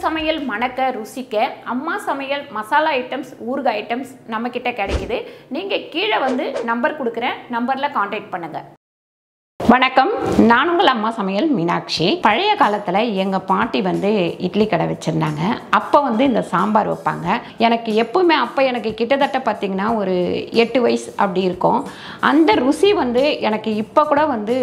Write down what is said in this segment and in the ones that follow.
சமையல் மணக்க ருசிக்க அம்மா சமையல் மசாலா ஐட்டம்ஸ் ஊறுகாய் ஐட்டம்ஸ் நம்ம கிட்ட கிடைக்குது. நீங்க கீழே வந்து நம்பர் கொடுக்குறேன், நம்பர்ல கான்டாக்ட் பண்ணுங்க. வணக்கம், நான் உங்கள் அம்மா சமையல் மீனாட்சி. பழைய காலத்தில் எங்கள் பாட்டி வந்து இட்லி கடை வச்சுருந்தாங்க. அப்போ வந்து இந்த சாம்பார் வைப்பாங்க. எனக்கு எப்பவுமே அப்போ எனக்கு கிட்டத்தட்ட பார்த்திங்கன்னா ஒரு 8 வயசு அப்படி இருக்கும். அந்த ருசி வந்து எனக்கு இப்போ கூட வந்து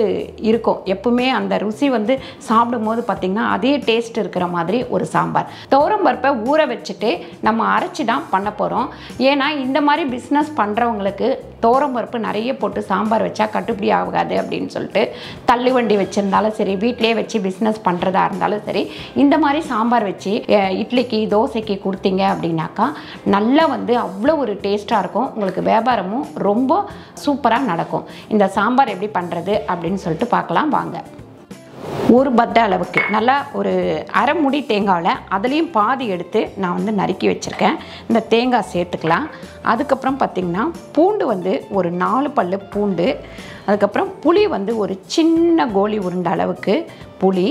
இருக்கும். எப்பவுமே அந்த ருசி வந்து சாப்பிடும் போது பார்த்திங்கன்னா அதே டேஸ்ட் இருக்கிற மாதிரி ஒரு சாம்பார். துவரம்பருப்பை ஊற வச்சுட்டு நம்ம அரைச்சி தான் பண்ண போகிறோம். ஏன்னா இந்த மாதிரி பிஸ்னஸ் பண்ணுறவங்களுக்கு துவரம்பருப்பு நிறைய போட்டு சாம்பார் வச்சா கட்டுப்படி ஆகாது அப்படின்னு சொல்லிட்டு தள்ளு வண்டி வச்சுருந்தாலும் சரி, வீட்டிலே வச்சு பிஸ்னஸ் பண்ணுறதா இருந்தாலும் சரி, இந்த மாதிரி சாம்பார் வச்சு இட்லிக்கு தோசைக்கு கொடுத்தீங்க அப்படின்னாக்கா நல்லா வந்து அவ்வளோ ஒரு டேஸ்ட்டாக இருக்கும். உங்களுக்கு வியாபாரமும் ரொம்ப சூப்பராக நடக்கும். இந்த சாம்பார் எப்படி பண்ணுறது அப்படின்னு சொல்லிட்டு பார்க்கலாம் வாங்க. ஒரு பத்த அளவுக்கு நல்லா ஒரு அரை முடி தேங்காயில் அதுலேயும் பாதி எடுத்து நான் வந்து நறுக்கி வச்சுருக்கேன். இந்த தேங்காய் சேர்த்துக்கலாம். அதுக்கப்புறம் பார்த்திங்கன்னா பூண்டு வந்து ஒரு 4 பல்லு பூண்டு, அதுக்கப்புறம் புளி வந்து ஒரு சின்ன கோலி உருண்டை அளவுக்கு புளி.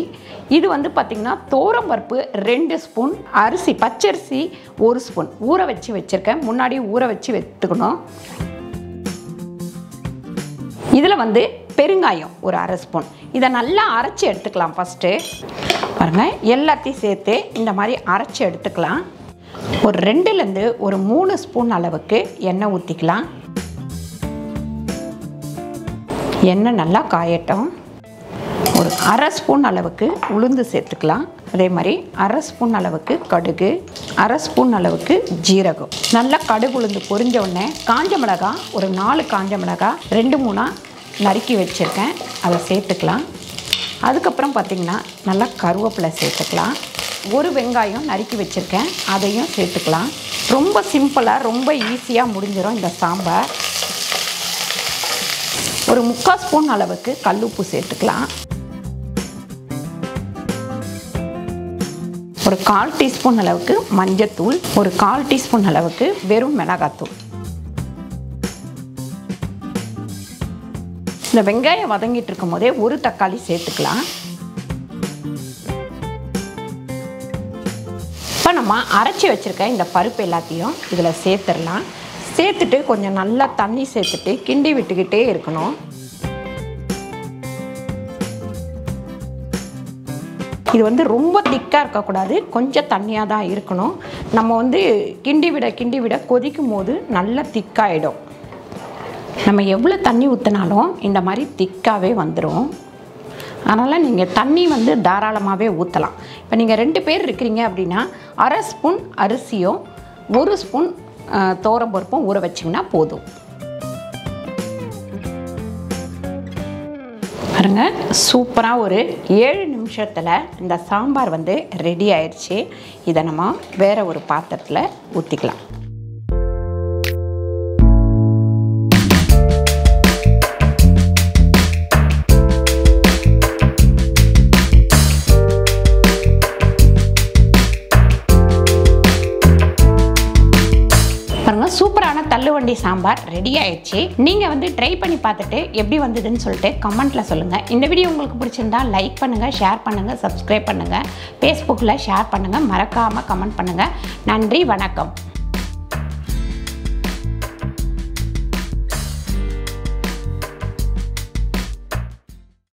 இது வந்து பார்த்திங்கன்னா துவரம்பருப்பு 2 ஸ்பூன், அரிசி பச்சரிசி 1 ஸ்பூன் ஊற வச்சு வச்சுருக்கேன். முன்னாடி ஊற வச்சு எடுத்துக்கணும். இதில் வந்து பெருங்காயம் ஒரு அரை ஸ்பூன். இதை நல்லா அரைச்சி எடுத்துக்கலாம். ஃபஸ்ட்டு பாருங்கள், எல்லாத்தையும் சேர்த்து இந்த மாதிரி அரைச்சி எடுத்துக்கலாம். ஒரு 2லேருந்து ஒரு 3 ஸ்பூன் அளவுக்கு எண்ணெய் ஊற்றிக்கலாம். எண்ணெய் நல்லா காயட்டும். ஒரு அரை ஸ்பூன் அளவுக்கு உளுந்து சேர்த்துக்கலாம். அதே மாதிரி அரை ஸ்பூன் அளவுக்கு கடுகு, அரை ஸ்பூன் அளவுக்கு ஜீரகம். நல்லா கடுகு உளுந்து பொரிஞ்ச உடனே காஞ்ச மிளகாய் ஒரு 4 காஞ்ச மிளகாய் 2-3 நறுக்கி வச்சுருக்கேன், அதை சேர்த்துக்கலாம். அதுக்கப்புறம் பார்த்திங்கன்னா நல்லா கருவேப்பிலை சேர்த்துக்கலாம். ஒரு வெங்காயம் நறுக்கி வச்சுருக்கேன், அதையும் சேர்த்துக்கலாம். ரொம்ப சிம்பிளாக ரொம்ப ஈஸியாக முடிஞ்சிடும் இந்த சாம்பார். ஒரு 3/4 ஸ்பூன் அளவுக்கு கல்லுப்பு சேர்த்துக்கலாம். ஒரு 1/4 டீஸ்பூன் அளவுக்கு மஞ்சத்தூள், ஒரு 1/4 டீஸ்பூன் அளவுக்கு வெறும் மிளகாத்தூள். இந்த வெங்காயம் வதங்கிட்டு இருக்கும் போதே ஒரு தக்காளி சேர்த்துக்கலாம். இப்போ நம்ம அரைச்சி வச்சுருக்க இந்த பருப்பு எல்லாத்தையும் இதில் சேர்த்துடலாம். சேர்த்துட்டு கொஞ்சம் நல்லா தண்ணி சேர்த்துட்டு கிண்டி விட்டுக்கிட்டே இருக்கணும். இது வந்து ரொம்ப திக்காக இருக்கக்கூடாது, கொஞ்சம் தண்ணியாக தான் இருக்கணும். நம்ம வந்து கிண்டி விட கொதிக்கும் போது நல்லா திக்காயிடும். நம்ம எவ்வளோ தண்ணி ஊற்றினாலும் இந்த மாதிரி திக்காகவே வந்துடும். அதனால் நீங்கள் தண்ணி வந்து தாராளமாகவே ஊற்றலாம். இப்போ நீங்கள் 2 பேர் இருக்கிறீங்க அப்படின்னா அரை ஸ்பூன் அரிசியும் 1 ஸ்பூன் துவரம்பருப்பும் ஊற வச்சிங்கன்னா போதும். பாருங்க, சூப்பராக ஒரு 7 நிமிஷத்தில் இந்த சாம்பார் வந்து ரெடி ஆயிடுச்சு. இதை நம்ம வேறு ஒரு பாத்திரத்தில் ஊற்றிக்கலாம். சூப்பரான தள்ளுவண்டி சாம்பார் ரெடி ஆயிடுச்சு. நீங்கள் வந்து ட்ரை பண்ணி பார்த்துட்டு எப்படி வந்ததுன்னு சொல்லிட்டு கமெண்ட்டில் சொல்லுங்கள். இந்த வீடியோ உங்களுக்கு பிடிச்சிருந்தா லைக் பண்ணுங்கள், ஷேர் பண்ணுங்கள், சப்ஸ்கிரைப் பண்ணுங்கள், ஃபேஸ்புக்கில் ஷேர் பண்ணுங்கள், மறக்காமல் கமெண்ட் பண்ணுங்கள். நன்றி, வணக்கம்.